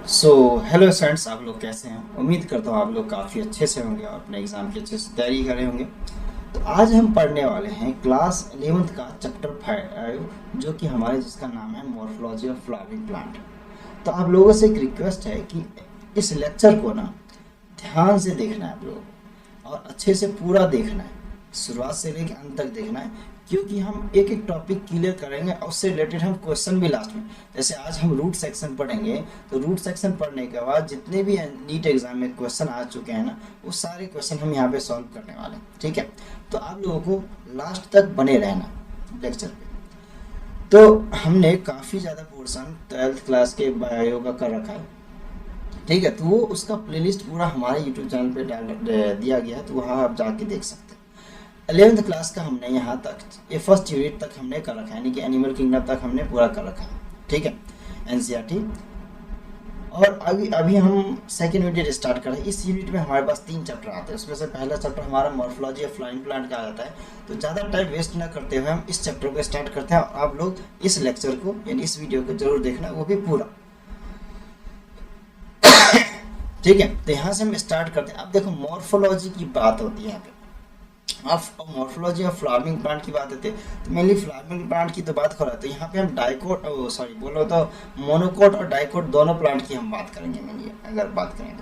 So hello students, आप लोग कैसे हैं? उम्मीद करता हूँ आप लोग काफ़ी अच्छे से होंगे और अपने एग्ज़ाम की अच्छे से तैयारी कर रहे होंगे। तो आज हम पढ़ने वाले हैं क्लास 11th का चैप्टर 5, जो कि हमारे जिसका नाम है मॉर्फोलॉजी ऑफ फ्लावरिंग प्लांट। तो आप लोगों से एक रिक्वेस्ट है कि इस लेक्चर को ना ध्यान से देखना है आप लोगों को, और अच्छे से पूरा देखना है, शुरुआत से लेकर अंत तक देखना है, क्योंकि हम एक एक टॉपिक क्लियर करेंगे और उससे रिलेटेड हम क्वेश्चन भी लास्ट में, जैसे आज हम रूट सेक्शन पढ़ेंगे। तो रूट सेक्शन पढ़ने के बाद जितने भी नीट एग्जाम में क्वेश्चन आ चुके हैं ना, वो सारे क्वेश्चन हम यहाँ पे सॉल्व करने वाले हैं। ठीक है, तो आप लोगों को लास्ट तक बने रहना लेक्चर पे। तो हमने काफ़ी ज़्यादा पोर्सन 12th क्लास के बायोगा का रखा है। ठीक है, तो वो उसका प्लेलिस्ट पूरा हमारे यूट्यूब चैनल पे डाल दिया गया है, तो वहाँ आप जाके देख सकते हैं। 11th क्लास का हमने यहाँ तक ये फर्स्ट यूनिट तक हमने कर रखा है, यानी कि एनिमल किंगडम तक हमने पूरा कर रखा है। ठीक है, एनसीईआरटी। और अभी अभी हम सेकेंड यूनिट स्टार्ट कर रहे हैं। इस यूनिट में हमारे पास 3 चैप्टर आते हैं, उसमें से पहला चैप्टर हमारा मॉर्फोलॉजी ऑफ फ्लाइंग प्लांट का आ जाता है। तो ज़्यादा टाइम वेस्ट ना करते हुए हम इस चैप्टर को स्टार्ट करते हैं, और आप लोग इस लेक्चर को यानी इस वीडियो को जरूर देखना, वो भी पूरा। ठीक है, तो यहाँ से हम स्टार्ट करते हैं। अब देखो, मॉर्फोलॉजी की बात होती है यहाँ पे, अब मॉर्फोलॉजी ऑफ फ्लावरिंग प्लांट की बात होती है, तो मेनली फ्लावरिंग प्लांट की तो बात कर रहे हैं। तो यहाँ पे हम डाइकोट सॉरी बोलो तो मोनोकोट और डाइकोट दोनों प्लांट की हम बात करेंगे। मेनली अगर बात करें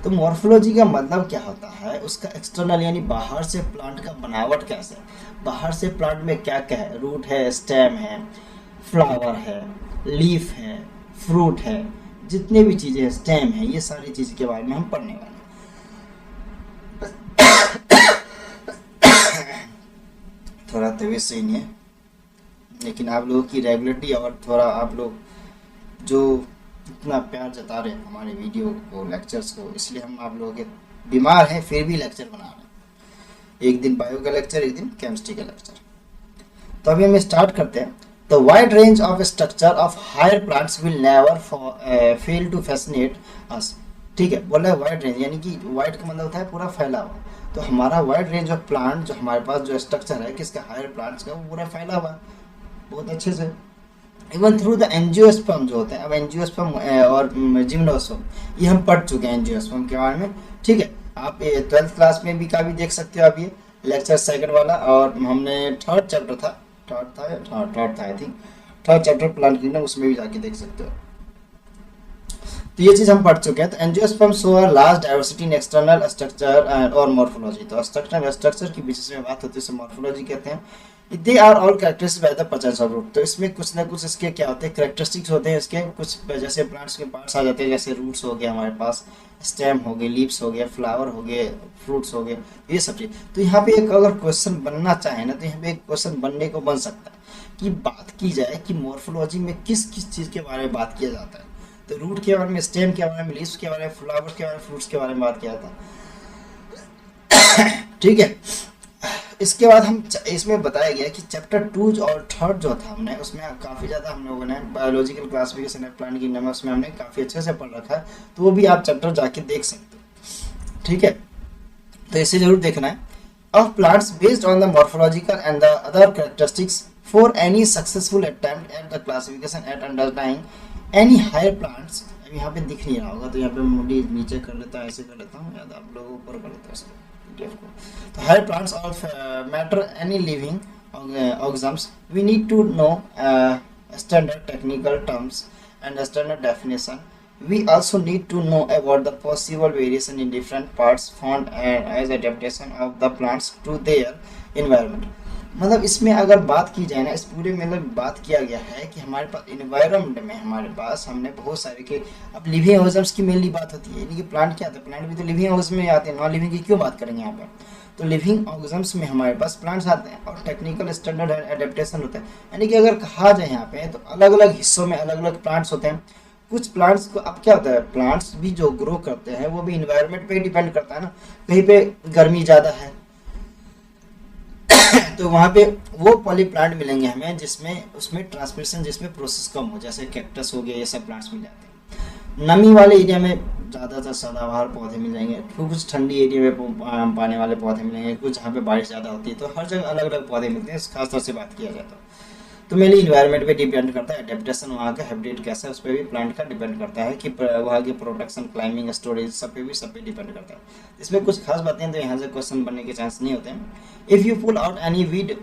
तो मॉर्फोलॉजी का मतलब क्या होता है, उसका एक्सटर्नल यानी बाहर से प्लांट का बनावट कैसे, बाहर से प्लांट में क्या क्या है, रूट है, स्टेम है, फ्लावर है, लीफ है, फ्रूट है, जितने भी चीज़ें हैं, स्टेम है, ये सारी चीज़ के बारे में हम पढ़ने वाले हैं। थोड़ा तबीयत सही नहीं है, लेकिन आप लोगों की रेगुलरिटी और थोड़ा आप लोग जो इतना प्यार जता रहे हैं हमारे वीडियो को, लेक्चर्स को, इसलिए हम आप लोगों के बीमार हैं फिर भी लेक्चर बना रहे हैं। एक दिन बायो का लेक्चर, एक दिन केमिस्ट्री का लेक्चर। तो अभी हम स्टार्ट करते हैं। The wide range of structure of higher plants will never fail to fascinate us। ठीक है, बोला है वाइड रेंज, यानी कि वाइड का मतलब होता है पूरा फैला हुआ। तो हमारा वाइड रेंज ऑफ प्लांट जो हमारे पास जो स्ट्रक्चर है किसका, हायर प्लांट्स का, वो पूरा फैला हुआ है बहुत अच्छे से। इवन थ्रू द एंजियोस्पर्म जो होते हैं, अब एंजियोस्पर्म और जिम्नोस्पर्म ये हम पढ़ चुके हैं एंजियोस्पर्म के बारे में। ठीक है, आप 12th क्लास में भी का भी देख सकते हो आप, ये लेक्चर सेकंड वाला, और हमने थर्ड चैप्टर था, थर्ड था I think, third chapter plant kingdom, उसमें भी जाके देख सकते हो। तो ये चीज हम पढ़ चुके हैं। तो angiosperm show a large diversity in external structure और मॉर्फोलॉजी। तो स्ट्रक्चर की विशेष में बात होती है, उसे मॉर्फोलॉजी कहते हैं। They are all characteristics by the presence of root. तो इसमें कुछ ना कुछ इसके क्या होते हैं, कैरेक्टरिस्टिक्स होते हैं इसके कुछ, जैसे प्लांट्स के पार्ट्स आ जाते हैं, जैसे रूट्स हो गए हमारे पास, स्टेम हो गए, लीव्स हो गए, फ्लावर हो गए, फ्रूट्स हो गए, ये सब चीज। तो यहाँ पे एक अगर क्वेश्चन बनना चाहे ना, तो यहाँ पे एक क्वेश्चन बनने को बन सकता है कि बात की जाए कि मॉर्फोलॉजी में किस किस चीज के बारे में बात किया जाता है। तो रूट के बारे में, स्टेम के बारे में, लीव्स के बारे में, फ्लावर्स के बारे में, फ्रूट्स के बारे में बात किया जाता है। ठीक है, इसके बाद हम इसमें बताया गया कि चैप्टर 2 और थर्ड जो था हमने, उसमें काफ़ी ज़्यादा हम लोगों ने biological classification of plant kingdom, उसमें हमने काफ़ी अच्छे से पढ़ रखा है। तो वो भी आप चैप्टर जाके देख सकते हो। ठीक है, तो इसे जरूर देखना है। Of plants based on the morphological and the other characteristics for any successful attempt at the classification at understanding any higher plants. अब यहाँ पे दिख नहीं रहा होगा, तो यहाँ पे मुझे नीचे कर लेता हूँ, ऐसे कर लेता हूँ, या आप लोग ऊपर कर लेते हैं PDF को। तो higher plants of matter any living organisms, we need to know standard technical terms and standard definition. We also need to know about the possible variation in different parts found as adaptation of the plants to their environment। मतलब इसमें अगर बात की जाए ना, इस पूरे में मतलब बात किया गया है कि हमारे पास इन्वायरमेंट में हमारे पास हमने बहुत सारे के, अब लिविंग ऑर्गेनिज्म्स की मेनली बात होती है, यानी कि प्लांट क्या आता है, प्लांट भी तो लिविंग ऑर्गेनिज्म में आते हैं, नॉन लिविंग की क्यों बात करेंगे यहाँ पे। तो लिविंग ऑर्गेनिज्म्स में हमारे पास प्लांट्स आते हैं और टेक्निकल स्टैंडर्ड एडेप्टेशन होता है, यानी कि अगर कहा जाए यहाँ पे तो अलग अलग हिस्सों में अलग अलग प्लांट्स होते हैं। कुछ प्लांट्स को, अब क्या होता है, प्लांट्स भी जो ग्रो करते हैं वो भी इन्वायरमेंट पे ही डिपेंड करता है ना। कहीं पे गर्मी ज़्यादा है तो वहाँ पे वो पॉली प्लांट मिलेंगे हमें जिसमें उसमें ट्रांसमिशन, जिसमें प्रोसेस कम हो, जैसे कैक्टस हो गया, ये सब प्लांट्स मिल जाते हैं। नमी वाले एरिया में ज़्यादातर सदाबहार पौधे मिल जाएंगे, कुछ ठंडी एरिया में पानी वाले पौधे मिलेंगे, कुछ जहाँ पे बारिश ज़्यादा होती है। तो हर जगह अलग अलग पौधे मिलते हैं, खासतौर से बात किया जाए तो। तो मेनली इन्वायरमेंट पे डिपेंड करता है, एडेप्टेशन वहाँ का हैबिटेट कैसा है उस पर भी प्लांट का डिपेंड करता है कि वहाँ की प्रोटेक्शन, क्लाइमिंग, स्टोरेज सब पे डिपेंड करता है। इसमें कुछ खास बातें तो यहाँ से क्वेश्चन बनने के चांस नहीं होते हैं। If you pull out any weed,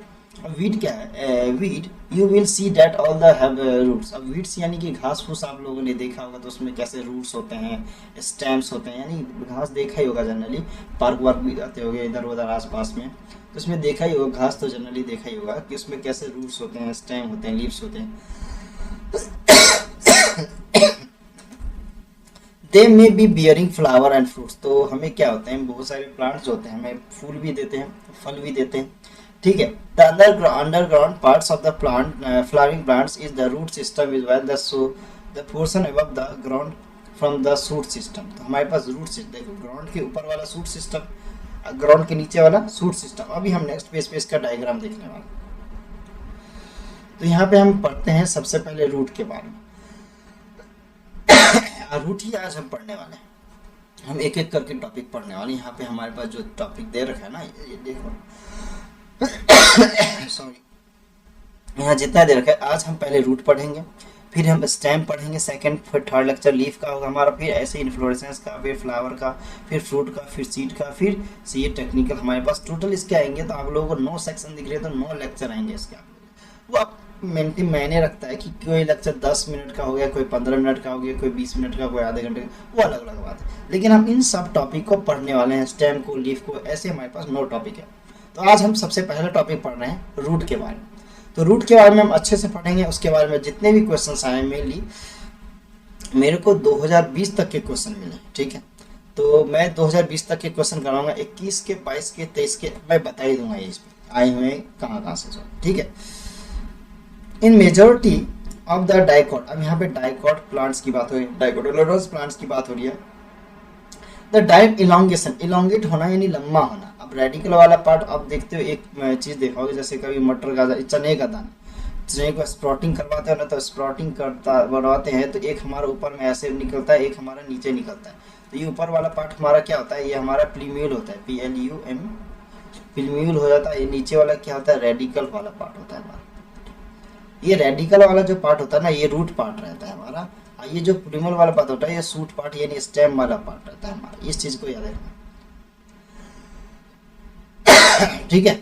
weed क्या है, weed you will see that all the have roots. अब वीड्स यानी कि घास फूस आप लोगों ने देखा होगा तो उसमें कैसे रूट्स होते हैं, स्टेम्स होते हैं, यानी घास देखा ही होगा जनरली, पार्क वार्क भी जाते होंगे इधर उधर आसपास में, तो उसमें देखा ही होगा, घास तो जनरली देखा ही होगा कि उसमें कैसे रूट्स होते हैं, स्टेम होते हैं, लीव्स होते हैं। They may be bearing flower and fruits. तो हमें क्या होते हैं, बहुत सारे प्लांट्स होते हैं, हमें फूल भी देते हैं, फल भी देते हैं, ठीक है। The underground parts of the plant, flowering plants is the root system is well the portion above the ground from the shoot system. तो हमारे पास रूट सिस्टम, देखो ग्राउंड के ऊपर वाला शूट सिस्टम, ग्राउंड के नीचे वाला शूट सिस्टम। अभी हम नेक्स्ट पेज पे इसका डायग्राम देखने वाले। तो यहाँ पे हम पढ़ते हैं सबसे पहले रूट के बारे में। रूट ही आज हम पढ़ने वाले हैं, हम एक एक करके टॉपिक पढ़ने वाले। यहाँ पे हमारे पास जो टॉपिक दे रखा है ना, ये देखो सॉरी, यहाँ जितना दे रखा है, आज हम पहले रूट पढ़ेंगे, फिर हम स्टेम पढ़ेंगे, सेकंड फिर थर्ड लेक्चर लीफ का होगा हमारा, फिर ऐसे इन्फ्लोरेसेंस का, फिर फ्लावर का, फिर फ्रूट का, फिर सीड का, फिर ये टेक्निकल हमारे पास टोटल इसके आएंगे। तो आप लोगों को 9 सेक्शन दिख रहे हैं, तो 9 लेक्चर आएंगे इसके। आप वो आप मैंने रखता है कि कोई लेक्चर 10 मिनट का हो गया, कोई 15 मिनट का हो गया, कोई 20 मिनट का, कोई आधे घंटे का, वो अलग अलग बात है। लेकिन हम इन सब टॉपिक को पढ़ने वाले हैं, स्टेम को, लीफ को, ऐसे हमारे पास 9 टॉपिक है। तो आज हम सबसे पहला टॉपिक पढ़ रहे हैं रूट के बारे में। तो रूट के बारे में हम अच्छे से पढ़ेंगे, उसके बारे में जितने भी क्वेश्चन आए, मेनली मेरे को 2020 तक के क्वेश्चन मिले, ठीक है। तो मैं 2020 तक के क्वेश्चन कराऊंगा, 21 के, 22 के, 23 के मैं बता ही दूंगा इस पे आए हुए कहाँ से, ठीक है। In majority of the dicot, अब यहाँ पे डाइकॉट प्लांट्स की बात हो रही है, डाइकोटिलेडोनस प्लांट्स की बात हो रही है। द डाइट इलोंगेशन, इलोंगेट होना यानी लंबा होना। अब रेडिकल वाला पार्ट आप देखते हो, एक चीज देखा होगा, जैसे कभी मटर का, चने का दाना, चने को स्प्राउटिंग करवाते हैं ना, तो स्प्राउटिंग करता बनवाते हैं, तो एक हमारा ऊपर में ऐसे निकलता है, एक हमारा नीचे निकलता है। तो ये ऊपर वाला पार्ट हमारा क्या होता है, ये हमारा प्लीम्यूल होता है, PLUM, प्लीम्यूल हो जाता है। ये नीचे वाला क्या होता है, रेडिकल वाला पार्ट होता है हमारा। ये रेडिकल वाला जो पार्ट होता है ना, ये रूट पार्ट रहता है हमारा, और ये जो प्रिमल वाला पार्ट होता है, ये शूट पार्ट यानी स्टेम वाला पार्ट रहता है हमारा। इस चीज को याद रखना, ठीक है।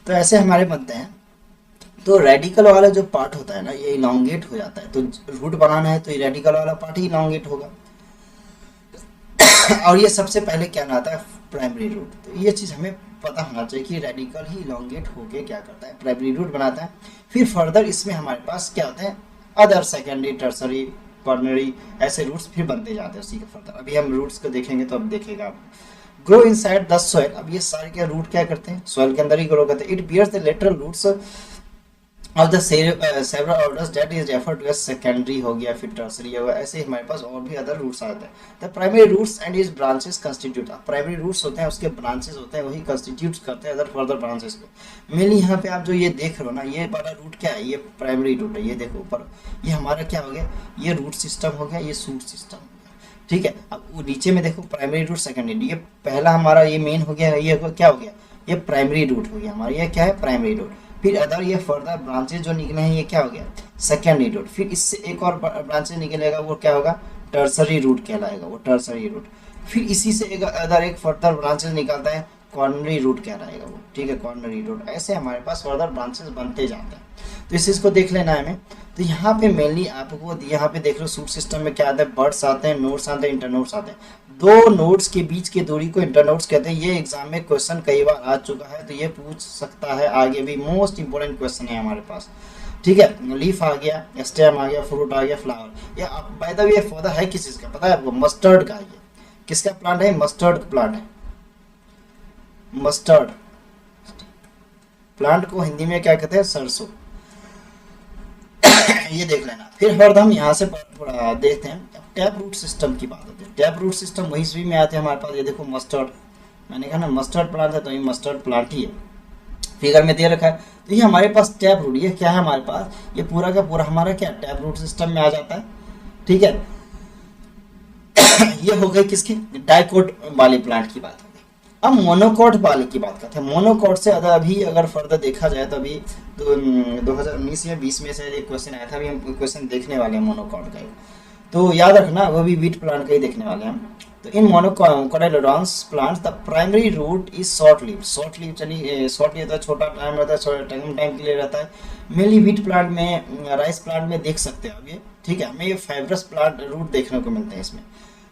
तो ऐसे हमारे बनते हैं। तो रेडिकल वाला जो पार्ट होता है ना, ये इलोंगेट हो जाता है, तो रूट बनाना है तो ये रेडिकल वाला पार्ट ही इलोंगेट होगा। और ये सबसे पहले क्या आता है, प्राइमरी रूट। तो ये चीज हमें पता होना चाहिए कि रेडिकल ही इलोंगेट होके क्या करता है, प्राइमरी रूट बनाता है। फिर फर्दर इसमें हमारे पास क्या होते हैं, अदर सेकेंडरी, टर्सरी, प्राइमरी, ऐसे रूट्स फिर बनते जाते हैं उसी के फर्दर। अभी हम रूट्स को देखेंगे तो अब देखेगा आप। ग्रो इनसाइड द सॉइल, अब ये सारे क्या रूट क्या करते हैं, सॉइल के अंदर ही ग्रो करते हैं। It bears the lateral roots of the several orders that is referred to as secondary हो गया, फिर टर्सरी हो गया, ऐसे ही हमारे पास और भी अदर रूट्स आते हैं। The primary roots and is branches constitute, primary roots होते हैं, उसके ब्रांचेस होते हैं, वही कंस्टिट्यूट करते हैं अदर फर्दर ब्रांचेस को। मेनली यहाँ पे आप जो ये देख रहे हो ना, ये वाला रूट क्या है, ये प्राइमरी रूट है। ये देखो ऊपर, ये हमारा क्या हो गया, ये रूट सिस्टम हो गया, ये शूट सिस्टम हो गया, ठीक है। अब वो नीचे में देखो प्राइमरी रूट, सेकेंडरी, ये पहला हमारा ये मेन हो गया, ये क्या हो गया, ये प्राइमरी रूट हो गया हमारा, ये क्या है, प्राइमरी रूट। फिर अदर ये फर्दर ब्रांचेस जो निकले हैं, ये क्या हो गया, सेकेंडरी रूट। फिर इससे एक और ब्रांचेस निकलेगा, वो क्या होगा, टर्सरी रूट कहलाएगा, वो टर्सरी रूट। फिर इसी से एक अदर एक फर्दर ब्रांचेस निकलता है, कॉर्नरी रूट कहलाएगा वो, ठीक है, कॉर्नरी रूट। ऐसे हमारे पास फर्दर ब्रांचेस बनते जाते हैं। तो इस चीज़ को देख लेना है हमें। तो यहाँ पे मेनली आपको यहाँ पे देख लो, शूट सिस्टम में क्या आता है, बर्ड्स आते हैं, नोड्स आते हैं, इंटरनोड्स आते हैं। दो नोड्स के बीच की दूरी को इंटरनोड्स कहते हैं। ये एग्जाम में क्वेश्चन कई बार आ चुका है, तो ये पूछ सकता है आगे भी, मोस्ट इंपोर्टेंट क्वेश्चन है हमारे पास, ठीक है। लीफ आ गया, स्टेम आ गया, फ्रूट आ गया, फ्लावर। ये बाय द वे पौधा है किस चीज का पता है आपको, मस्टर्ड का। ये किसका प्लांट है, मस्टर्ड प्लांट है। मस्टर्ड प्लांट को हिंदी में क्या कहते हैं, सरसों। ये देख लेना। फिर हर हम यहाँ से देखते हैं, टैप रूट सिस्टम की बात होती है। टैप रूट सिस्टम वही सभी में आते हैं हमारे पास। ये देखो मस्टर्ड, मैंने कहा ना मस्टर्ड प्लांट है, तो ये मस्टर्ड प्लांट ही है, फिगर में दे रखा है। तो ये हमारे पास टैप रूट, ये क्या है हमारे पास, ये पूरा का पूरा हमारा क्या टैप रूट सिस्टम में आ जाता है, ठीक है। ये हो गई किसकी, डाइकोट वाले प्लांट की बात हो गई। अब मोनोकॉट वाले की बात करते हैं। मोनोकॉट से अभी अगर फर्दर देखा जाए तो अभी तो 2019 या 20 में से एक क्वेश्चन आया था, अभी हम क्वेश्चन देखने वाले हैं मोनोकॉट का। तो याद रखना वो भी वीट प्लांट का ही देखने वाले हैं हम। तो in monocotyledons plants the primary root is short lived. Short lived चलिए शॉर्ट लिव छोटा टाइम रहता है, छोटा टाइम के लिए रहता है। मेनली वीट प्लांट में, राइस प्लांट में देख सकते हैं आप ये, ठीक है। हमें ये फाइब्रस प्लांट रूट देखने को मिलते हैं इसमें।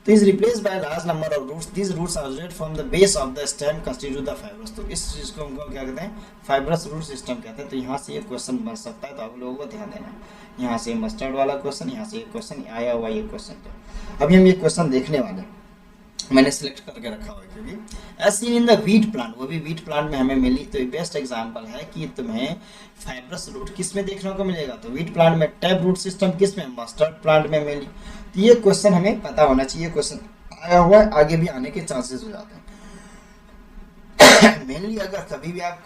तो is replace by large number of roots, this roots are originate from the base of the stem constitute the fibrous. तो इस चीज को हमको क्या कहते हैं, फाइब्रस रूट सिस्टम कहते हैं। तो यहाँ से ये क्वेश्चन बन सकता है, तो आप लोगों को ध्यान देना है। यहाँ से मस्टर्ड वाला क्वेश्चन, यहाँ से एक क्वेश्चन आया हुआ ये क्वेश्चन। तो अभी हम ये क्वेश्चन देखने वाले हैं, मैंने सिलेक्ट करके रखा हुआ है क्योंकि as seen in the wheat plant, वो भी वीट प्लांट में हमें मिली। तो बेस्ट एग्जांपल है कि तुम्हें फाइब्रस रूट किस में देखने को मिलेगा, तो वीट प्लांट में। टैप रूट सिस्टम किस में, मस्टर्ड प्लांट में मिली। तो ये क्वेश्चन हमें पता होना चाहिए, क्वेश्चन आया हुआ है, आगे भी आने के चांसेस हो जाते हैं। मेनली अगर कभी भी आप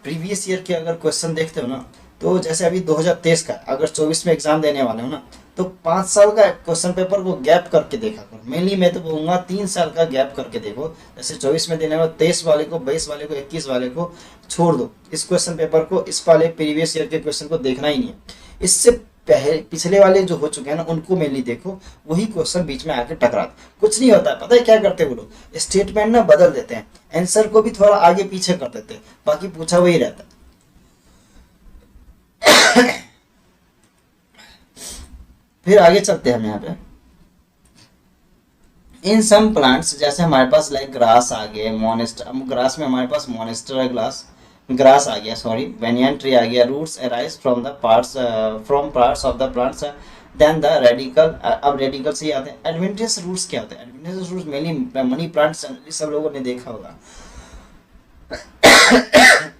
प्रीवियस ईयर के अगर क्वेश्चन देखते हो ना, तो जैसे अभी 2023 का अगर 24 में एग्जाम देने वाले हो ना, तो 5 साल का क्वेश्चन पेपर को गैप करके देखा करो। मेनली मैं तो कहूँगा 3 साल का गैप करके देखो। जैसे 24 में देने वाले 23 वाले को, 22 वाले को, 21 वाले को छोड़ दो। इस क्वेश्चन पेपर को, इस वाले प्रीवियस ईयर के क्वेश्चन को देखना ही नहीं है। इससे पहले पिछले वाले जो हो चुके हैं ना, उनको मेनली देखो, वही क्वेश्चन बीच में आके टकराते। कुछ नहीं होता है, पता है क्या करते हैं वो लोग, स्टेटमेंट ना बदल देते हैं, आंसर को भी थोड़ा आगे पीछे कर देते हैं, बाकी पूछा वही रहता है। फिर आगे चलते हैं हम यहाँ पे। इन सम प्लांट्स, जैसे हमारे पास लाइक ग्रास आ गया, मोनेस्टर, ग्रास में हमारे पास मोनेस्टर है, ग्रास आ गया, सॉरी बेनियन ट्री आ गया। Roots arise from the parts of the plants, then the radical. अब रेडिकल से आते हैं एडवेंटियस रूट्स। क्या होते हैं adventitious roots? Mainly money plants, सब लोगों ने देखा होगा।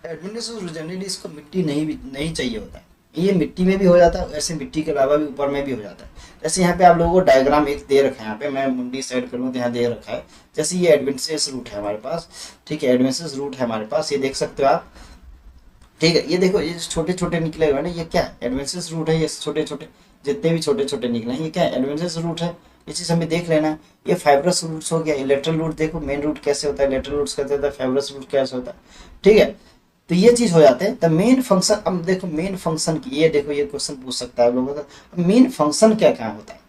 एडवेंटियस रूट्स जनरली इसको मिट्टी नहीं चाहिए होता है, ये मिट्टी में भी हो जाता है, ऐसे मिट्टी के अलावा भी ऊपर में भी हो जाता है। जैसे यहाँ पे आप लोगों को डायग्राम एक दे रखा है, यहाँ पे मैं मुंडी साइड करूँ तो यहाँ दे रखा है। जैसे ये एडवेंटियस रूट है हमारे पास, ठीक है, एडवेंटियस रूट है हमारे पास, ये देख सकते हो आप, ठीक है। ये देखो ये छोटे छोटे निकले हुए हैं ना, ये क्या है, एडवेंटियस रूट है। ये छोटे छोटे जितने भी छोटे छोटे निकले हैं, ये क्या है, एडवेंटियस रूट है। ये चीज़ हमें देख लेना है। ये फाइब्रस रूट्स हो गया। लेटरल रूट देखो, मेन रूट कैसे होता है, लेटरल रूट्स कैसे होता है, फाइब्रस रूट कैसे होता है, ठीक है। तो ये चीज हो जाते हैं। द मेन फंक्शन, अब देखो मेन फंक्शन की, ये देखो ये क्वेश्चन पूछ सकता है लोगों का, मेन फंक्शन क्या क्या होता है।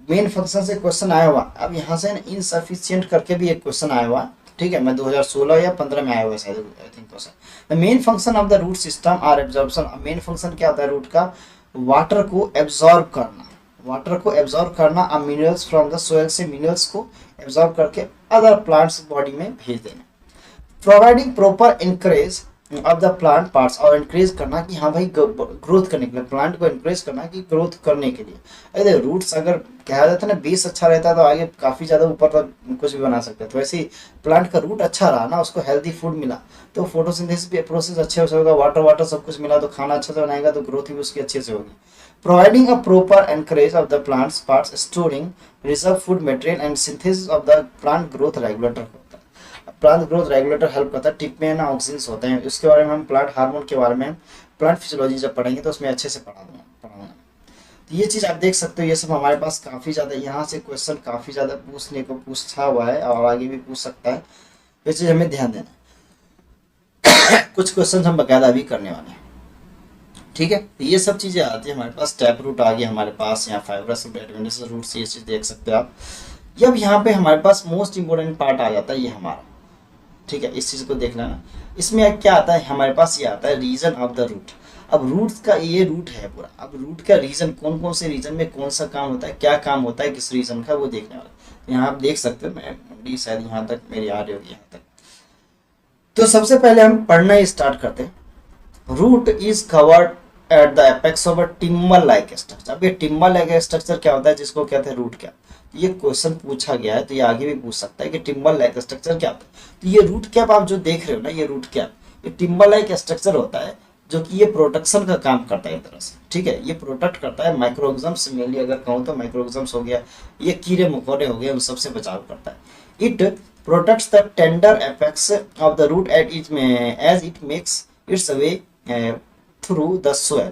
मेन फंक्शन से क्वेश्चन आया हुआ। अब यहाँ से इनसफिशिएंट करके भी एक क्वेश्चन आया हुआ, ठीक है, मैं 2016 या 15 में आया हुआ शायद, I think question. The main function of the root system are absorption. Main function क्या होता है रूट का, वाटर को एब्जॉर्ब करना, वाटर को एब्जॉर्ब करना, अब मिनरल्स फ्रॉम द सोयल से मिनरल्स को एब्जॉर्ब करके अदर प्लांट्स बॉडी में भेज देना। Providing proper encourage of the plant parts, और इंक्रीज करना कि हाँ भाई ग्रोथ करने के लिए, प्लांट को इंक्रीज करना कि ग्रोथ करने के लिए। अरे रूट्स अगर कहा जाता है ना, बेस अच्छा रहता है तो आगे काफ़ी ज़्यादा ऊपर तक कुछ भी बना सकते हैं। तो वैसे ही प्लांट का रूट अच्छा रहा ना, उसको हेल्दी फूड मिला तो फोटोसिंथेसिस प्रोसेस अच्छे से होगा, वाटर सब कुछ मिला तो खाना अच्छे से बनाएगा तो ग्रोथ भी उसकी अच्छे से होगी। Providing a proper encourage of the plants parts, storing reserve food material and synthesis of the plant growth regulator. Plant growth regulator help करता है। टिप में ना ऑक्सीजन होते हैं, इसके बारे में हम प्लांट हार्मोन के बारे में, प्लांट फिजियोलॉजी जब पढ़ेंगे तो उसमें अच्छे से पढ़ाऊंगा। तो ये चीज़ आप देख सकते हो, ये सब हमारे पास काफ़ी ज़्यादा, यहाँ से क्वेश्चन काफ़ी ज़्यादा पूछने को पूछा हुआ है और आगे भी पूछ सकता है। ये चीज़ हमें ध्यान देना। कुछ क्वेश्चन हम बाकायदा भी करने वाले हैं, ठीक है। तो ये सब चीज़ें आती है हमारे पास। टैप रूट आ गया हमारे पास, यहाँ फाइब्रस रूट, एडवेंटियस रूट से ये चीज़ देख सकते हो आप। अब यहाँ पे हमारे पास मोस्ट इंपॉर्टेंट पार्ट आ जाता है ये हमारा, ठीक है, इस चीज़ को देख लेना। इसमें क्या आता है हमारे पास, ये आता है रीजन ऑफ द रूट। अब रूट्स का ये रूट है पूरा, अब रूट का रीजन, कौन कौन से रीजन में कौन सा काम होता है, क्या काम होता है किस रीजन का, वो देखने वाला। यहाँ आप देख सकते हो, मैं शायद यहाँ तक मेरी आ रही होगी यहाँ तक। तो सबसे पहले हम पढ़ना स्टार्ट करते हैं। Root is covered at the apex of a timber like structure. अब ये टिम्बर लाइक स्ट्रक्चर क्या होता है, जिसको कहते हैं रूट क्या, ये क्वेश्चन पूछा गया है तो ये आगे भी पूछ सकता है कि टिम्बर लाइक स्ट्रक्चर क्या होता है। तो ये रूट कैप आप जो देख रहे हो ना, ये रूट कैप, ये टिम्बर लाइक स्ट्रक्चर होता है जो कि ये प्रोटेक्शन का काम करता है एक तरह से, ठीक है। ये प्रोटेक्ट करता है माइक्रोऑर्गेनिज्म्स, मेनली अगर कहूँ तो माइक्रोऑर्गेनिज्म्स हो गया, ये कीड़े मकोड़े हो गए, उन सबसे बचाव करता है। It protects the tender apex of the root at it में as it makes its way through the soil.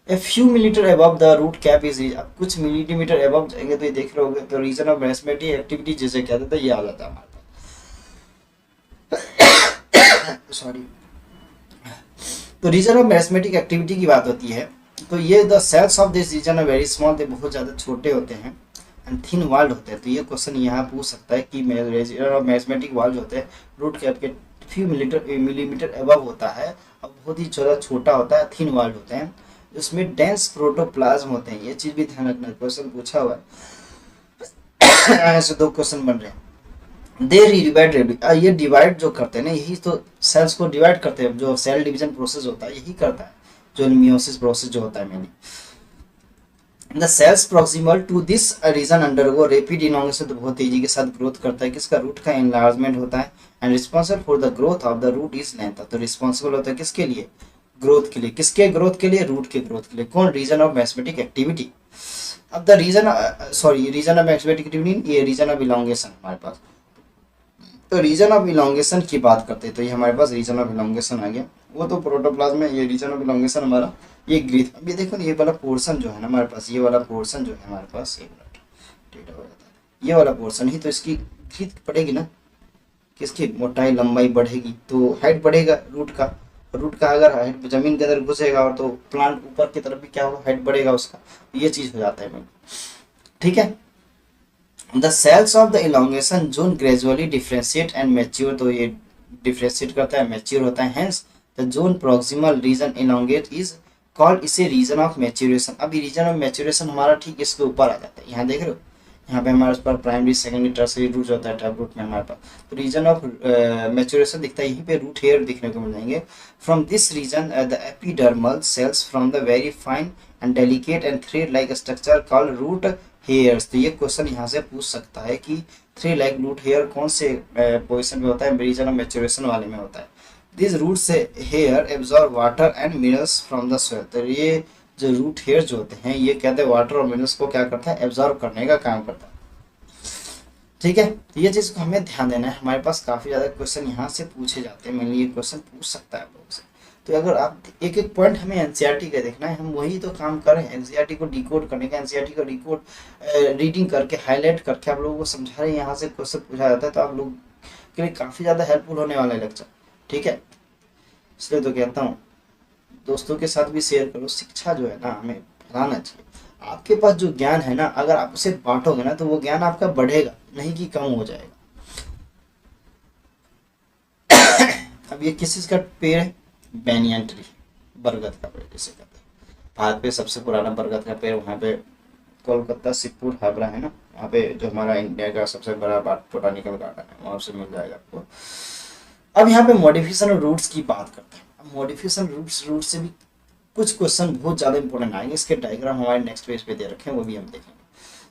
A few millimeter above the root cap is, कुछ मिलीमीटर above जाएंगे तो ये देख रहे होगे, तो रीजन ऑफ मेरिस्टेमेटिक एक्टिविटी जिसे कहते थे ये आ जाता है हमारे सॉरी। तो रीजन ऑफ मैथमेटिक एक्टिविटी की बात होती है, तो ये the cells of this region are very small, ये बहुत ज़्यादा छोटे होते हैं एंड थिन वाल्ड होते हैं। तो ये क्वेश्चन यहाँ पूछ सकता है कि रीजन ऑफ मैथमेटिक वाल्ड होते हैं रूट के आपके फ्यू मिलीमीटर अबव होता है, अब बहुत ही ज़्यादा छोटा होता है, थिन वाल्ड होते हैं, उसमें डेंस प्रोटोप्लाज्म होते हैं। ये चीज़ भी ध्यान रखना, क्वेश्चन पूछा हुआ है। ऐसे दो क्वेश्चन बन रहे हैं। दे डिवाइड, ये डिवाइड जो करते हैं ना, यही तो सेल्स को डिवाइड करते हैं, जो सेल डिवीजन प्रोसेस होता है यही करता है, जो मियोसिस प्रोसेस जो होता है mainly. The cells proximal to this region undergo rapid elongation, तो बहुत तेजी के साथ ग्रोथ करता है, किसका, रूट का एनलार्जमेंट होता है, and responsible for the growth of the root is length, तो रिस्पॉन्सिबल होता है किसके लिए, ग्रोथ के लिए, किसके ग्रोथ के लिए, रूट के ग्रोथ के लिए। कौन, रीजन ऑफ मैथमेटिक एक्टिविटी। अब the region, sorry, region of mathematic activity, ये रीजन ऑफ इलॉन्गेशन हमारे पास। तो रीजन ऑफ इलॉन्गेशन की बात करते हैं, तो ये हमारे पास रीजन ऑफ इलॉन्गेशन आ गया, वो तो प्रोटोप्लाज्म में, ये रीजन ऑफ इलॉन्गेशन हमारा ये ग्रीथ। अब ये देखो ना, ये वाला पोर्शन जो है ना हमारे पास, ये वाला पोर्शन जो है हमारे पास, एक मिनट टेढ़ा हो जाता है, ये वाला पोर्शन ही तो इसकी ग्रीथ पड़ेगी ना, किसकी मोटाई लंबाई बढ़ेगी तो हाइट बढ़ेगा रूट का, रूट का अगर हाइट जमीन के अंदर घुसेगा और तो प्लांट ऊपर की तरफ भी क्या होगा, हाइट बढ़ेगा उसका, ये चीज हो जाता है। ठीक है। The cells of the elongation zone gradually differentiate and mature, तो ये डिफ्रेंशिएट करता है, मैच्योर होता है, hence the zone proximal region elongate is called, इसे रीजन ऑफ मैच्योरेशन। अभी रीजन ऑफ मैच्योरेशन हमारा ठीक इसके ऊपर आ जाता है, यहाँ देख रहे हो, यहाँ पे हमारे पास प्राइमरी सेकेंडरी टर्सरी रूट होता है, टैप रूट में हमारे पास, तो रीजन ऑफ मैच्योरेशन दिखता है, यहीं पे रूट हेयर दिखने को मिल जाएंगे। From this region the epidermal cells from the very fine and delicate and thread like structure called root hairs. तो ये क्वेश्चन यहाँ से पूछ सकता है कि थ्रेड लाइक रूट हेयर कौन से पोजिशन में होता है, रीजन ऑफ मैच्योरेशन वाले में होता है। दिस रूट से hair absorb water and minerals from the soil, तो ये जो रूट हेयर जो होते हैं ये कहते हैं वाटर और मिनरल्स को क्या करता है, एब्जॉर्ब करने का काम करता है। ठीक है, तो ये चीज़ को हमें ध्यान देना है, हमारे पास काफ़ी ज़्यादा क्वेश्चन यहाँ से पूछे जाते हैं, मेनली ये क्वेश्चन पूछ सकता है आप लोगों से। तो अगर आप एक एक पॉइंट हमें एनसीईआरटी का देखना है, हम वही तो काम कर रहे हैं, एनसीईआरटी को डिकोड करने का, एनसीईआरटी को डिकोड रीडिंग करके हाईलाइट करके आप लोगों को समझा रहे हैं, यहाँ से क्वेश्चन पूछा जाता है, तो आप लोग के लिए काफ़ी ज़्यादा हेल्पफुल होने वाला है लेक्चर। ठीक है, इसलिए तो कहता हूँ दोस्तों के साथ भी शेयर करो, शिक्षा जो है ना हमें फैलाना चाहिए। आपके पास जो ज्ञान है ना, अगर आप उसे बांटोगे ना तो वो ज्ञान आपका बढ़ेगा, नहीं कि कम हो जाएगा। अब ये किस चीज का पेड़ है, बैनियन ट्री, बरगद का पेड़ जिसे कहते हैं। भारत पे सबसे पुराना बरगद का पेड़ वहाँ पे कोलकाता सिरपुर हावड़ा है ना, वहाँ पे जो हमारा इंडिया का सबसे बड़ा बोटानिकल गार्डन है, वहाँ से मिल जाएगा आपको। अब यहाँ पे मॉडिफिकेशन और रूट्स की बात करते हैं। अब मॉडिफिकेशन रूट से भी कुछ क्वेश्चन बहुत ज़्यादा इंपॉर्टेंट आएंगे, इसके डायग्राम हमारे नेक्स्ट पेज पे दे रखे हैं, वो भी हम देखेंगे।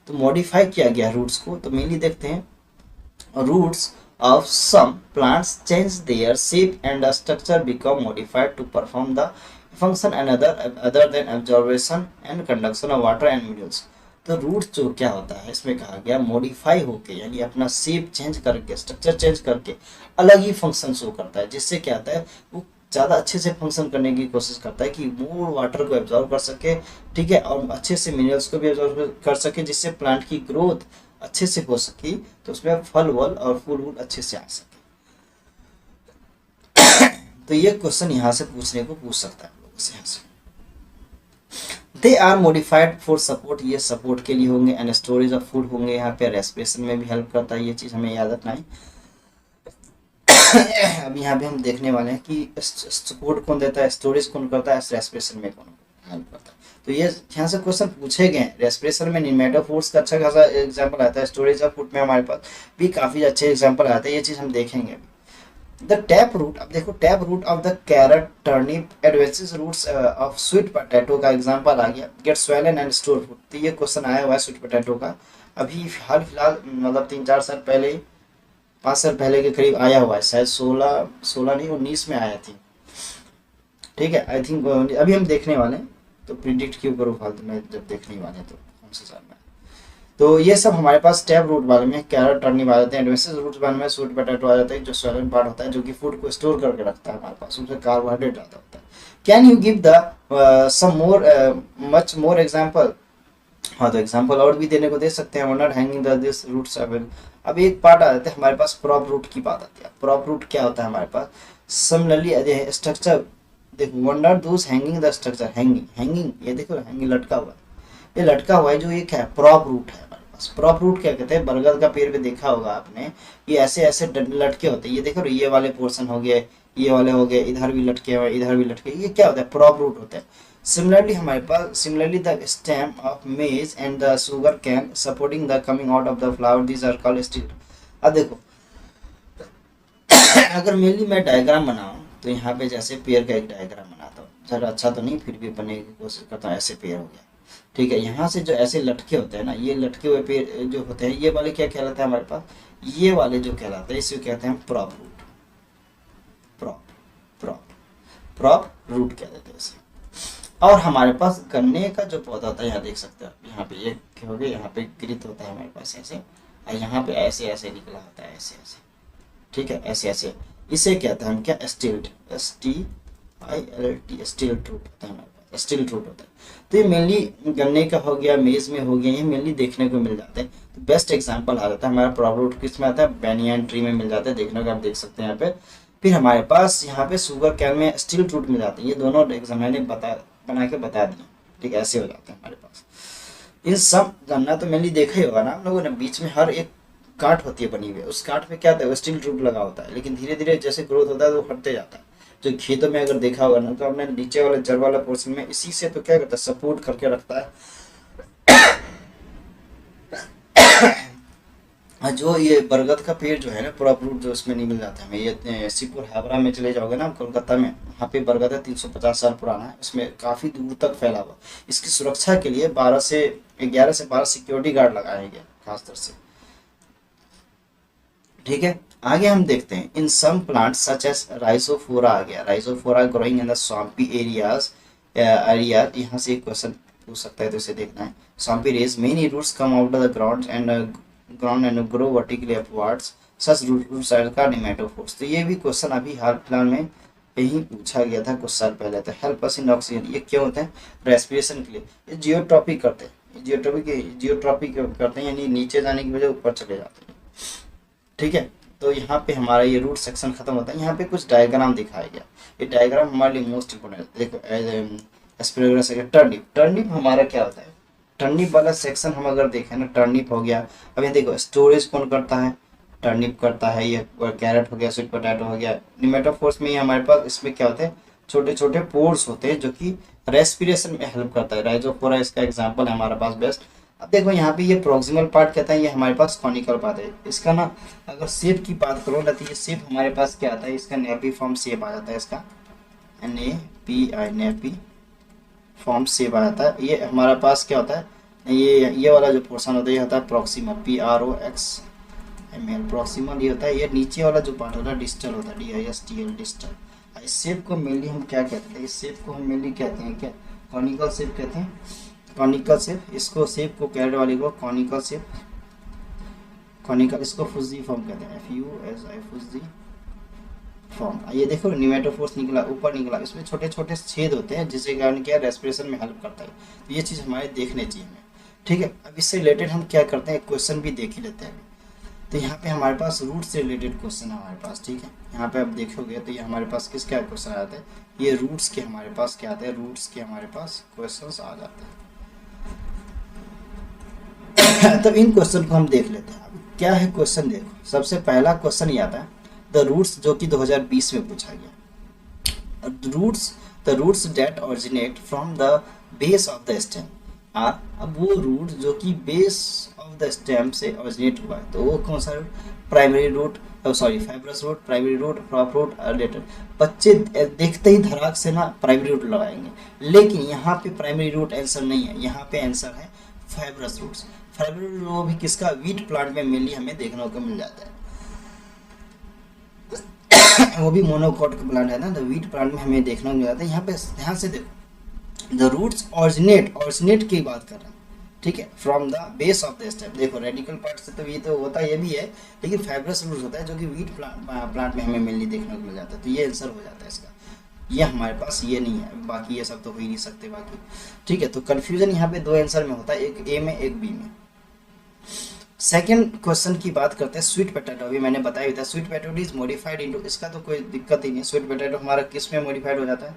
तो मॉडिफाई किया गया रूट्स को, तो मेनली देखते हैं roots of some plants change their shape and the structure become modified to perform the function other than absorption and conduction of water and minerals। तो रूट जो क्या होता है, इसमें कहा गया मॉडिफाई होके, यानी अपना शेप चेंज करके, स्ट्रक्चर चेंज करके अलग ही फंक्शन शो करता है, जिससे क्या होता है वो ज़्यादा अच्छे से फंक्शन करने की कोशिश करता है कि मोर वाटर को एब्जॉर्व कर सके, ठीक है, और अच्छे से मिनरल्स को भी एब्जॉर्व कर सके, जिससे प्लांट की ग्रोथ अच्छे से हो सके, तो उसमें फल वल और फूल वूल अच्छे से आ सके। तो ये क्वेश्चन यहाँ से पूछ सकता है लोगों से, यहाँ से। They are modified for support, ये सपोर्ट के लिए होंगे, एंड स्टोरेज ऑफ फूड होंगे, यहाँ पे रेस्पिरेशन में भी हेल्प करता है, ये चीज़ हमें याद रखना है। अब यहाँ पे हम देखने वाले हैं कि सपोर्ट कौन देता है, स्टोरेज कौन करता है, रेस्पिरेशन में कौन हेल्प करता है। तो ये यहाँ से क्वेश्चन पूछे गए हैं। रेस्पिरेशन में निमेटोफोर्स का अच्छा खासा एग्जांपल आता है, स्टोरेज ऑफ फूड में हमारे पास भी काफ़ी अच्छे एग्जांपल आते हैं, ये चीज़ हम देखेंगे अभी। द टैप रूट, अब देखो tap root of the carrot turnip adventitious roots of sweet potato का एग्जांपल आ गया, get swollen and store food. तो ये क्वेश्चन आया हुआ है स्वीट पोटैटो का, अभी हाल फिलहाल मतलब 3-4 साल पहले, 5 साल पहले के करीब आया हुआ है, शायद 16 नहीं 19 में आया थी। ठीक है, आई थिंक अभी हम देखने वाले हैं, तो प्रिडिक्ट क्यों करो फालतू में, जब देखने वाले तो कौन से साल में। तो ये सब हमारे पास टैप रूट वाले में, कैरेट टर्निप आ जाते हैं, एडवेंसेस रूट वाले में स्वीट पोटैटो आ जाता है, जो स्वेलन पार्ट होता है, जो कि फूड को स्टोर करके रखता है हमारे पास, उसमें कार्बोहाइड्रेट ज़्यादा होता है। Can you give the some more much more example, हाँ, तो एग्जांपल और भी देने को दे सकते हैं, were not hanging the this roots अवेल। अब एक पार्ट आ जाता है हमारे पास, प्रॉप रूट की बात आती है। प्रॉप रूट क्या होता है हमारे पास? सिमिलरली स्ट्रक्चर, देखो वन नॉट दूस hanging the structure, hanging hanging, ये देखो हैंगिंग लटका हुआ है, ये लटका हुआ है जो ये क्या है, प्रॉप रूट है हमारे पास। प्रॉप रूट क्या कहते हैं? बरगद का पेड़ पे देखा होगा आपने, ये ऐसे ऐसे लटके होते हैं, ये देखो ये वाले पोर्शन हो गए, ये वाले हो गए, इधर भी लटके हुए, इधर भी लटके, ये क्या होता है? प्रॉप रूट होता है। सिमिलरली हमारे पास, similarly the stem of maize and the sugarcane supporting the coming out of the flower, these are called stilt. अब देखो अगर मेनली मैं डायग्राम बनाऊं तो यहाँ पे जैसे पेड़ का एक डायग्राम बनाता हूँ, ज़रा अच्छा तो नहीं फिर भी बनने की कोशिश करता हूँ, ऐसे पेड़ हो गया, ठीक है। यहाँ से जो ऐसे लटके होते हैं ना, ये लटके हुए पेड़ जो होते हैं, ये वाले क्या कहलाते हैं हमारे पास? ये वाले जो कहलाते हैं इसे कहते हैं prop root, prop prop prop root कह देते हैं इसे। और हमारे पास गन्ने का जो पौधा होता है, यहाँ देख सकते हो, यहाँ पे ये हो गया, यहाँ पे गिरित होता है हमारे पास ऐसे, और यहाँ पे ऐसे ऐसे निकला होता है, ऐसे ऐसे, ठीक है, ऐसे ऐसे, इसे कहते हैं हम क्या? स्टिल्ट, STILT, स्टिल्ट रूट होता है हमारे पास, स्टिल्ट रूट होता है। तो ये मेनली गन्ने का हो गया, मेज में हो गया, ये मेनली देखने को मिल जाते हैं। तो बेस्ट एग्जांपल आ जाता है हमारा प्रॉप रूट किस में आता है? बैनियन ट्री में मिल जाता है, देखने को आप देख सकते हैं यहाँ पे। फिर हमारे पास यहाँ पे शुगर कैन में स्टिल्ट रूट मिल जाते हैं, ये दोनों एग्जाम मैंने बना के बता दिया, ठीक है, ऐसे हो जाते हैं हमारे पास। इन सब गन्ना तो मेनली देखा ही होगा ना आप लोगों ने, बीच में हर एक काट होती है बनी हुई, उस काट में क्या होता है? स्टील ट्यूब लगा होता है, लेकिन धीरे धीरे जैसे ग्रोथ होता है तो हटते जाता है। जो खेतों में अगर देखा होगा ना, तो आपने नीचे वाले जड़ वाला पोर्शन में इसी से तो क्या करता है? सपोर्ट करके रखता है। जो ये बरगद का पेड़ जो है ना, प्रॉप रूट जो उसमें नहीं मिल जाता है, ये सीपुर हावड़ा में चले जाओगे ना कोलकाता में, वहाँ पे बरगद है 350 साल पुराना है, उसमें काफी दूर तक फैला हुआ। इसकी सुरक्षा के लिए 11 से 12 सिक्योरिटी गार्ड लगाए गए खासतौर से, ठीक है। आगे हम देखते हैं, in some plants such as Rhizophora आ गया, Rhizophora growing in the swampy areas, यहाँ से एक क्वेश्चन पूछ सकता है तो इसे देखना है। Swampy areas many roots come out of the ground and grow vertically upwards, such roots are called pneumatophores. तो ये भी क्वेश्चन अभी हाल फिलहाल में यही पूछा गया था कुछ साल पहले। तो हेल्प अस इन ऑक्सीजन, ये क्यों होते हैं? रेस्पिरेशन के लिए। ये जियोट्रॉपिक करते हैं, जियोट्रॉपिक करते हैं, यानी नीचे जाने की वजह ऊपर चले जाते हैं, ठीक है। तो यहाँ पे हमारा ये रूट सेक्शन खत्म होता है। यहाँ पे कुछ डायग्राम दिखाया गया, ये डायग्राम हमारे लिए मोस्ट इंपोर्टेंट है। देखो एस्पिरेगस टर्निप, टर्निप हमारा क्या होता है? टर्निप वाला सेक्शन हम अगर देखें ना, टर्निप हो गया। अब ये देखो स्टोरेज कौन करता है? टर्निप करता है। ये कैरेट हो गया, स्वीट पोटैटो हो गया। निमेटोफोर्स में हमारे पास इसमें क्या होते हैं? छोटे छोटे पोर्स होते हैं जो कि रेस्पिरेशन में हेल्प करता है। राइजोफोरा इसका एग्जाम्पल है हमारे पास बेस्ट। अब देखो यहाँ पे ये प्रोक्सिमल पार्ट कहता है, ये हमारे पास कॉनिकल पार्ट है। इसका ना अगर शेप की बात करो ना, तो ये शेप हमारे पास क्या आता है? इसका नेपी फॉर्म शेप आ जाता है, इसका NAPI नेपी फॉर्म शेप आ जाता है। ये हमारे पास क्या होता है? ये वाला जो पोर्शन होता है ये होता है प्रॉक्सिमल, PROXIMAL प्रॉक्सिमल ये होता है। ये नीचे वाला जो पार्ट होता है डिस्टल होता है, DISTL डिस्टल। इस शेप को मेनली हम क्या कहते हैं? इस शेप को हम मेनली कहते हैं क्या? कॉनिकल शेप कहते हैं, कॉनिकल शेप। इसको शेप को कैरेट वाले को कॉनिकल शेप, कॉनिकल, इसको फुजी फॉर्म कहते हैं, FUSI फुजी फॉर्म। ये देखो निमेटोफोर्स निकला, ऊपर निकला, इसमें छोटे छोटे छेद होते हैं जिसके कारण क्या रेस्पिरेशन में हेल्प करता है। तो ये चीज़ हमारे देखने चाहिए हमें, ठीक है। अब इससे रिलेटेड हम क्या करते हैं? क्वेश्चन भी देख ही लेते हैं। तो यहाँ पे हमारे पास रूट से रिलेटेड क्वेश्चन है हमारे पास, ठीक है। यहाँ पे आप देखोगे तो ये हमारे पास किसका क्वेश्चन आ जाता है? ये रूट्स के हमारे पास क्या आते हैं? रूट्स के हमारे पास क्वेश्चन आ जाते हैं। तो इन क्वेश्चन को हम देख लेते हैं। अब क्या है क्वेश्चन? देखो सबसे पहला क्वेश्चन ये आता है द रूट्स, जो कि 2020 में पूछा गया। The roots that originate from the base of the stem are. अब वो रूट जो कि बेस ऑफ द स्टेम से ओरिजिनेट हुआ है, तो वो कौन सा root? Primary root, sorry fibrous root, primary root, prop root, related. बच्चे देखते ही धड़ाक से ना प्राइमरी रूट लगाएंगे, लेकिन यहाँ पे प्राइमरी रूट आंसर नहीं है, यहाँ पे आंसर है फाइब्रस रूट्स। फाइब्रस रूट वो भी किसका? वीट प्लांट में मेनली हमें देखने को मिल जाता है। वो भी मोनोकॉट का प्लांट है ना, तो वीट प्लांट में हमें देखने को मिल जाता है। यहाँ पे ध्यान से देखो, द रूट्स ओरिजिनेट की बात कर रहे हैं, ठीक है, from the base of the stem. देखो रेडिकल पार्ट से तो ये तो होता है, ये भी है, लेकिन फाइब्रस रूट्स होता है जो कि वीट प्लांट में हमें मेनली देखने को मिल जाता है। तो ये आंसर हो जाता है इसका। ये हमारे पास ये नहीं है, बाकी ये सब तो हो ही नहीं सकते बाकी। ठीक है, तो कन्फ्यूजन यहाँ पे दो आंसर में होता है, एक ए में एक बी में। सेकेंड क्वेश्चन की बात करते हैं, स्वीट पोटैटो। अभी मैंने बताया था sweet potato is modified into, इसका तो कोई दिक्कत ही नहीं है। स्वीट पोटैटो हमारा किस में मॉडिफाइड हो जाता है,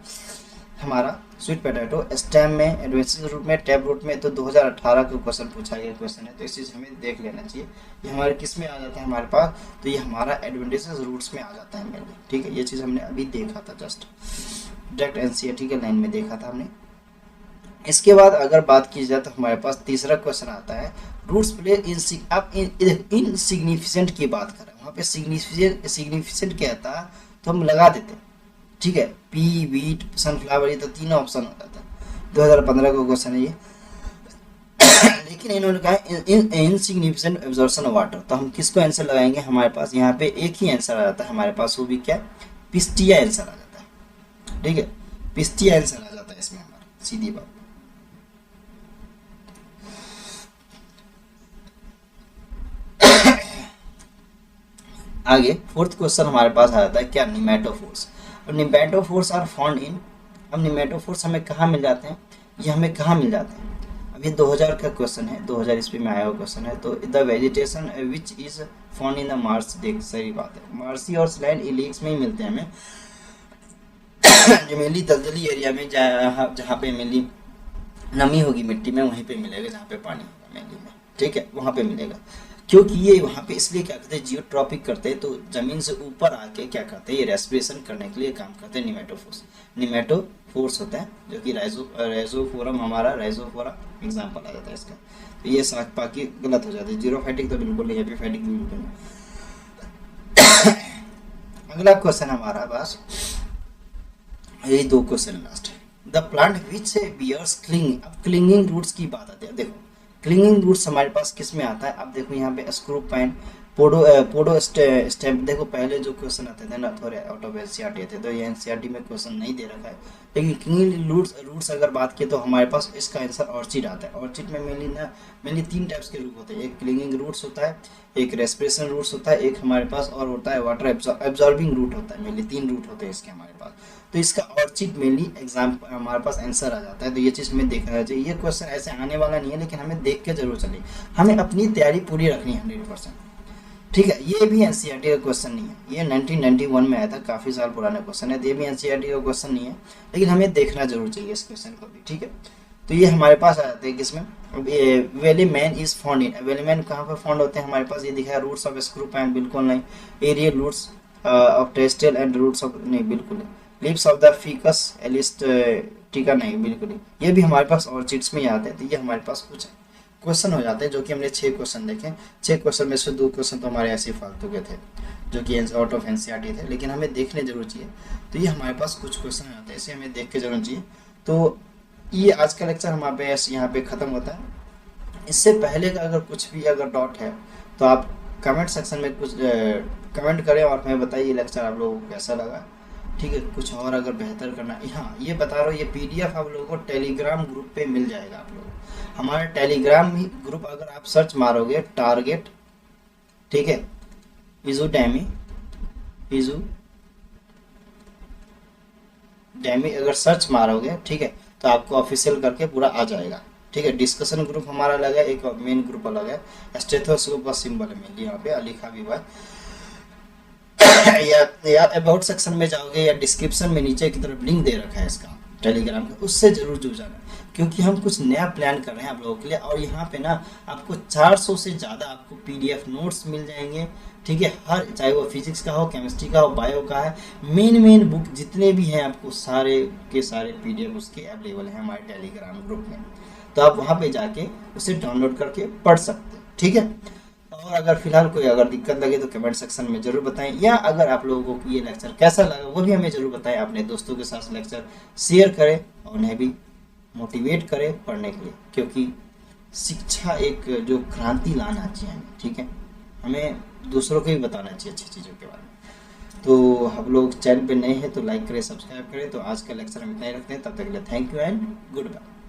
हमारा स्वीट पोटैटो स्टेम में, एडवेंचर रूट में, टैप रूट में। तो 2018 का क्वेश्चन पूछा गया क्वेश्चन है, तो इस चीज़ हमें देख लेना चाहिए। ये हमारे किस में आ जाता है हमारे पास, तो ये हमारा एडवेंचर रूट्स में आ जाता है मेनली। ठीक है, ये चीज़ हमने अभी देखा था, जस्ट डायरेक्ट एनसीईआरटी के लाइन में देखा था हमने। इसके बाद अगर बात की जाए तो हमारे पास तीसरा क्वेश्चन आता है, रूट्स प्ले इनसिग्निफिकेंट की बात करें, वहाँ पे सिग्निफिकेंट क्या था तो हम लगा देते। ठीक है, पी, वीट, सनफ्लावर, ये तो तीनों ऑप्शन हो जाता है। 2015 का क्वेश्चन है ये। लेकिन इन्होंने कहा इनसिग्निफिकेंट एब्जॉर्प्शन ऑफ वाटर, तो हम किसको आंसर लगाएंगे, हमारे पास यहाँ पे एक ही आंसर आ जाता है हमारे पास, वो भी क्या, पिस्टिया आंसर आ जाता है। ठीक है, पिस्टिया आंसर आ जाता है इसमें हमारा, सीधी बात। आगे फोर्थ क्वेश्चन हमारे पास आ जाता है क्या, निमेटोफोर्स। और निमेटोफोर्स आर फाउंड इन, अब निमेटोफोर्स हमें कहाँ मिल जाते हैं, ये हमें कहाँ मिल जाते हैं। अब ये 2000 का क्वेश्चन है, 2000 ईस्वी में आया हुआ क्वेश्चन है। तो the vegetation which is found in the Mars, देख सही बात है, मार्सी और स्लैंड इलीक्स में ही मिलते हैं हमें। जो मेनली दलदली एरिया में जहाँ पे मेनली नमी होगी मिट्टी में, वहीं पे मिलेगा, जहाँ पे पानी होगा मेनली में। ठीक है, वहाँ पे मिलेगा, क्योंकि ये वहाँ पे इसलिए क्या करते हैं, जियोट्रॉपिक करते हैं, तो जमीन से ऊपर आके क्या करते हैं, ये रेस्पिरेशन करने के लिए काम करते हैं। निमेटोफोर्स होता है, जो कि राइजोफोरम, हमारा राइजोफोरा एग्जाम्पल आ जाता है इसका। तो ये साथ बाकी गलत हो जाते हैं, जीरोफाइटिक तो बिल्कुल नहीं, एपिफाइटिक भी बिल्कुल नहीं। अगला क्वेश्चन हमारा पास, यही दो क्वेश्चन लास्ट है। The plant which bears clinging, अब क्लिंगिंग रूट्स की बात आती है। देखो क्लिंगिंग रूट्स हमारे पास किस में आता है, अब देखो यहाँ पे स्क्रू पाइन, पोडो स्टेम। देखो पहले जो क्वेश्चन आते थे ना, थोड़े आउट ऑफ एनसीईआरटी थे, तो ये एनसीईआरटी में क्वेश्चन नहीं दे रखा है। लेकिन क्लिंगिंग रूट्स अगर बात की तो हमारे पास इसका आंसर ऑर्चिड आता है। ऑर्चिड में मेनली तीन टाइप्स के रूट होते हैं, एक क्लिंगिंग रूट्स होता है, एक रेस्पिरेशन रूट्स होता है, एक हमारे पास और होता है वाटर एब्जॉर्बिंग रूट होता है। मेनली तीन रूट होते हैं इसके हमारे पास। तो इसका ऑर्चिड मेनली एग्जाम हमारे पास आंसर आ जाता है। तो ये चीज़ हमें देखना चाहिए। ये क्वेश्चन ऐसे आने वाला नहीं है, लेकिन हमें देख के जरूर चले, हमें अपनी तैयारी पूरी रखनी है 100%। ठीक है, ये भी एनसीईआरटी का क्वेश्चन नहीं है, ये 1991 में आया था, काफ़ी साल पुराना क्वेश्चन है। ये भी एनसीईआरटी का क्वेश्चन नहीं है, लेकिन हमें देखना जरूर चाहिए इस क्वेश्चन को भी। ठीक है, तो ये हमारे पास आ जाते हैं किसमें, velamen is found in, velamen कहाँ पर फाउंड होते हैं हमारे पास, ये दिखा है रूट्स ऑफ स्क्रू पाइन, बिल्कुल नहीं। एरियल रूट्स ऑफ टेस्टेल एंड रूट्स ऑफ, नहीं बिल्कुल नहीं। Lips of the Ficus elastica, नहीं बिल्कुल नहीं। ये भी हमारे पास ऑर्चिड्स में ही आते हैं। तो ये हमारे पास कुछ क्वेश्चन हो जाते हैं, जो कि हमने 6 क्वेश्चन देखे। 6 क्वेश्चन में से 2 क्वेश्चन तो हमारे ऐसे फालतू के थे, जो कि आउट ऑफ एनसीईआरटी थे, लेकिन हमें देखने जरूर चाहिए। तो ये हमारे पास कुछ क्वेश्चन आते हैं, इसे हमें देख के जरूर चाहिए। तो ये आज का लेक्चर हमारे यहाँ पे ख़त्म होता है। इससे पहले का अगर कुछ भी अगर डाउट है तो आप कमेंट सेक्शन में कुछ कमेंट करें और हमें बताइए ये लेक्चर आप लोगों को कैसा लगा। ठीक है, कुछ और अगर बेहतर करना, हाँ ये बता रहा हूँ, ये पीडीएफ आप लोगों को टेलीग्राम ग्रुप पे मिल जाएगा। आप लोगों को हमारा टेलीग्राम ग्रुप अगर आप सर्च मारोगे टारगेट, ठीक है, इजू डैमी अगर सर्च मारोगे, ठीक है, तो आपको ऑफिशियल करके पूरा आ जाएगा। ठीक है, डिस्कशन ग्रुप हमारा अलग है, एक मेन ग्रुप अलग है। स्टेथोस्कोप का सिंबल है मेनली यहाँ पे लिखा भी हुआ है। या अबाउट सेक्शन में जाओगे या डिस्क्रिप्शन में नीचे की तरफ लिंक दे रखा है इसका टेलीग्राम का, उससे जरूर जुड़ जाना, क्योंकि हम कुछ नया प्लान कर रहे हैं आप लोगों के लिए। और यहाँ पे ना आपको 400 से ज़्यादा आपको पीडीएफ नोट्स मिल जाएंगे। ठीक है, हर चाहे वो फिजिक्स का हो, केमिस्ट्री का हो, बायो का है, मेन बुक जितने भी हैं आपको सारे के सारे पीडीएफ उसके अवेलेबल हैं हमारे टेलीग्राम ग्रुप में। तो आप वहाँ पे जाके उसे डाउनलोड करके पढ़ सकते हैं। ठीक है, और अगर फिलहाल कोई अगर दिक्कत लगे तो कमेंट सेक्शन में जरूर बताएं, या अगर आप लोगों को ये लेक्चर कैसा लगा वो भी हमें जरूर बताएं। अपने दोस्तों के साथ लेक्चर शेयर करें और उन्हें भी मोटिवेट करें पढ़ने के लिए, क्योंकि शिक्षा एक जो क्रांति लाना चाहिए हमें। ठीक है, हमें दूसरों को भी बताना चाहिए अच्छी चीज़ों के बारे में। तो हम लोग चैनल पे नए हैं तो लाइक करें, सब्सक्राइब करें। तो आज का लेक्चर हम इतना ही रखते हैं, तब तक के लिए thank you and good bye.